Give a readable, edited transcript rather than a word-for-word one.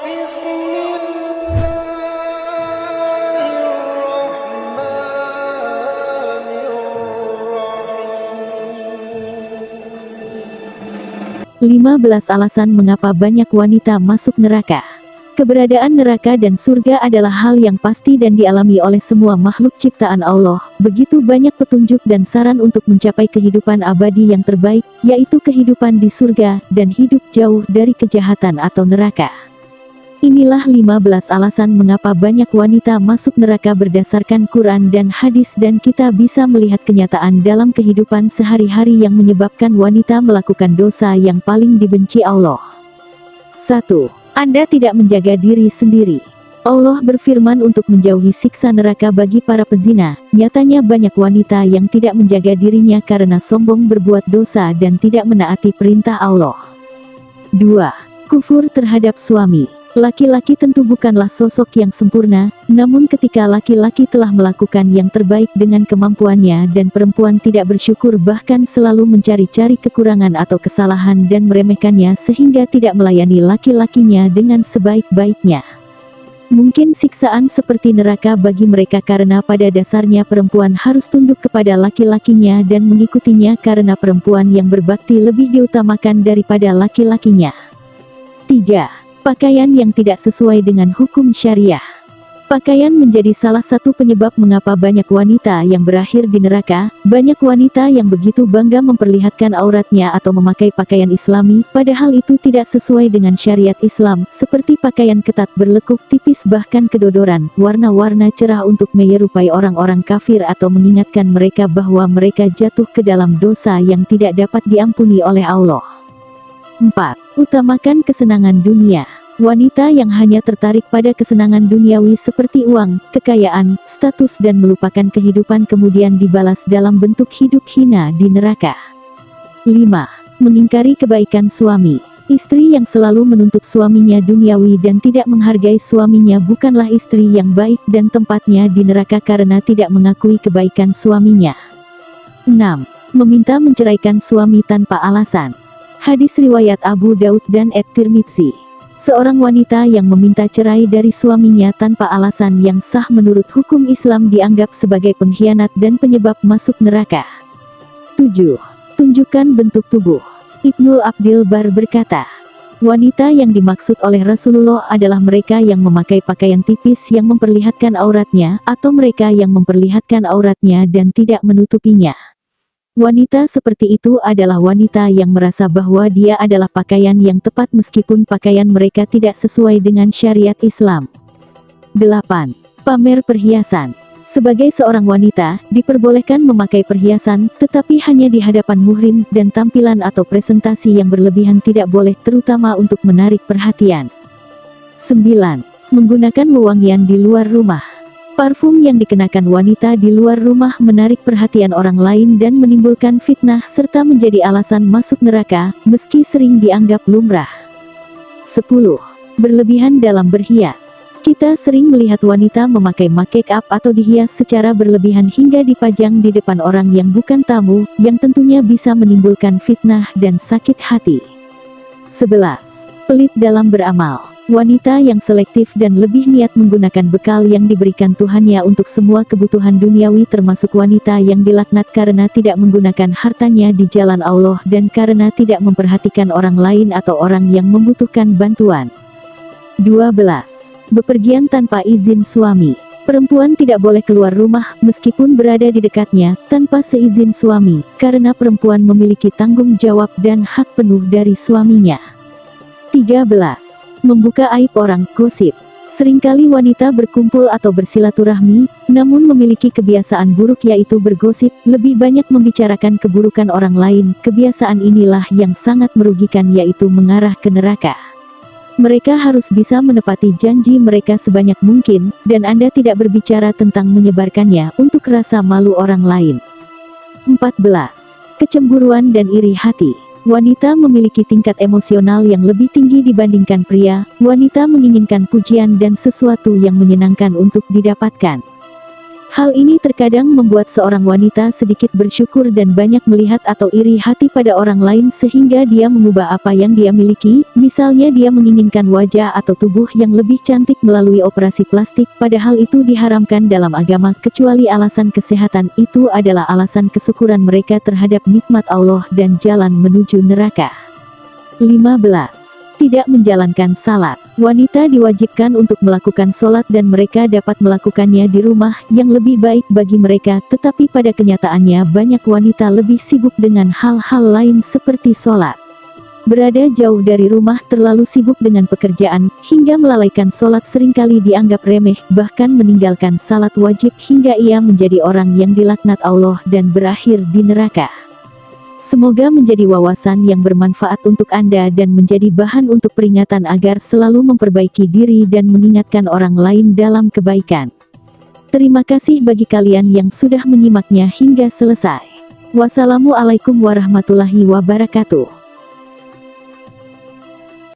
Bismillahirrahmanirrahim. 15 alasan mengapa banyak wanita masuk neraka. Keberadaan neraka dan surga adalah hal yang pasti dan dialami oleh semua makhluk ciptaan Allah. Begitu banyak petunjuk dan saran untuk mencapai kehidupan abadi yang terbaik, yaitu kehidupan di surga, dan hidup jauh dari kejahatan atau neraka. Inilah 15 alasan mengapa banyak wanita masuk neraka berdasarkan Quran dan hadis, dan kita bisa melihat kenyataan dalam kehidupan sehari-hari yang menyebabkan wanita melakukan dosa yang paling dibenci Allah. 1. Anda tidak menjaga diri sendiri. Allah berfirman untuk menjauhi siksa neraka bagi para pezina. Nyatanya banyak wanita yang tidak menjaga dirinya karena sombong berbuat dosa dan tidak menaati perintah Allah. 2. Kufur terhadap suami. Laki-laki tentu bukanlah sosok yang sempurna, namun ketika laki-laki telah melakukan yang terbaik dengan kemampuannya dan perempuan tidak bersyukur bahkan selalu mencari-cari kekurangan atau kesalahan dan meremehkannya sehingga tidak melayani laki-lakinya dengan sebaik-baiknya. Mungkin siksaan seperti neraka bagi mereka karena pada dasarnya perempuan harus tunduk kepada laki-lakinya dan mengikutinya karena perempuan yang berbakti lebih diutamakan daripada laki-lakinya. 3. Pakaian yang tidak sesuai dengan hukum syariah. Pakaian menjadi salah satu penyebab mengapa banyak wanita yang berakhir di neraka. Banyak wanita yang begitu bangga memperlihatkan auratnya atau memakai pakaian Islami, padahal itu tidak sesuai dengan syariat Islam, seperti pakaian ketat berlekuk tipis bahkan kedodoran, warna-warna cerah untuk menyerupai orang-orang kafir atau mengingatkan mereka bahwa mereka jatuh ke dalam dosa yang tidak dapat diampuni oleh Allah. 4. Utamakan kesenangan dunia. Wanita yang hanya tertarik pada kesenangan duniawi seperti uang, kekayaan, status dan melupakan kehidupan kemudian dibalas dalam bentuk hidup hina di neraka. 5. Mengingkari kebaikan suami. Istri yang selalu menuntut suaminya duniawi dan tidak menghargai suaminya bukanlah istri yang baik dan tempatnya di neraka karena tidak mengakui kebaikan suaminya. 6. Meminta menceraikan suami tanpa alasan. Hadis riwayat Abu Daud dan At-Tirmidzi. Seorang wanita yang meminta cerai dari suaminya tanpa alasan yang sah menurut hukum Islam dianggap sebagai pengkhianat dan penyebab masuk neraka. 7. Tunjukkan bentuk tubuh. Ibnu Abdil Bar berkata, wanita yang dimaksud oleh Rasulullah adalah mereka yang memakai pakaian tipis yang memperlihatkan auratnya, atau mereka yang memperlihatkan auratnya dan tidak menutupinya. Wanita seperti itu adalah wanita yang merasa bahwa dia adalah pakaian yang tepat meskipun pakaian mereka tidak sesuai dengan syariat Islam. 8. Pamer perhiasan. Sebagai seorang wanita, diperbolehkan memakai perhiasan, tetapi hanya di hadapan muhrim, dan tampilan atau presentasi yang berlebihan tidak boleh, terutama untuk menarik perhatian. 9. Menggunakan wewangian di luar rumah. Parfum yang dikenakan wanita di luar rumah menarik perhatian orang lain dan menimbulkan fitnah serta menjadi alasan masuk neraka, meski sering dianggap lumrah. 10. Berlebihan dalam berhias. Kita sering melihat wanita memakai make up atau dihias secara berlebihan hingga dipajang di depan orang yang bukan tamu, yang tentunya bisa menimbulkan fitnah dan sakit hati. 11. Pelit dalam beramal. Wanita yang selektif dan lebih niat menggunakan bekal yang diberikan Tuhannya untuk semua kebutuhan duniawi, termasuk wanita yang dilaknat karena tidak menggunakan hartanya di jalan Allah dan karena tidak memperhatikan orang lain atau orang yang membutuhkan bantuan. 12. Bepergian tanpa izin suami. Perempuan tidak boleh keluar rumah meskipun berada di dekatnya tanpa seizin suami, karena perempuan memiliki tanggung jawab dan hak penuh dari suaminya. 13. Membuka aib orang, gosip. Seringkali wanita berkumpul atau bersilaturahmi, namun memiliki kebiasaan buruk yaitu bergosip, lebih banyak membicarakan keburukan orang lain. Kebiasaan inilah yang sangat merugikan yaitu mengarah ke neraka. Mereka harus bisa menepati janji mereka sebanyak mungkin, dan Anda tidak berbicara tentang menyebarkannya untuk rasa malu orang lain. 14. Kecemburuan dan iri hati. Wanita memiliki tingkat emosional yang lebih tinggi dibandingkan pria. Wanita menginginkan pujian dan sesuatu yang menyenangkan untuk didapatkan. Hal ini terkadang membuat seorang wanita sedikit bersyukur dan banyak melihat atau iri hati pada orang lain sehingga dia mengubah apa yang dia miliki, misalnya dia menginginkan wajah atau tubuh yang lebih cantik melalui operasi plastik, padahal itu diharamkan dalam agama kecuali alasan kesehatan. Itu adalah alasan kesyukuran mereka terhadap nikmat Allah dan jalan menuju neraka. 15. Tidak menjalankan salat. Wanita diwajibkan untuk melakukan sholat dan mereka dapat melakukannya di rumah yang lebih baik bagi mereka, tetapi pada kenyataannya banyak wanita lebih sibuk dengan hal-hal lain seperti sholat. Berada jauh dari rumah, terlalu sibuk dengan pekerjaan, hingga melalaikan sholat seringkali dianggap remeh, bahkan meninggalkan salat wajib hingga ia menjadi orang yang dilaknat Allah dan berakhir di neraka. Semoga menjadi wawasan yang bermanfaat untuk Anda dan menjadi bahan untuk peringatan agar selalu memperbaiki diri dan mengingatkan orang lain dalam kebaikan. Terima kasih bagi kalian yang sudah menyimaknya hingga selesai. Wassalamualaikum warahmatullahi wabarakatuh.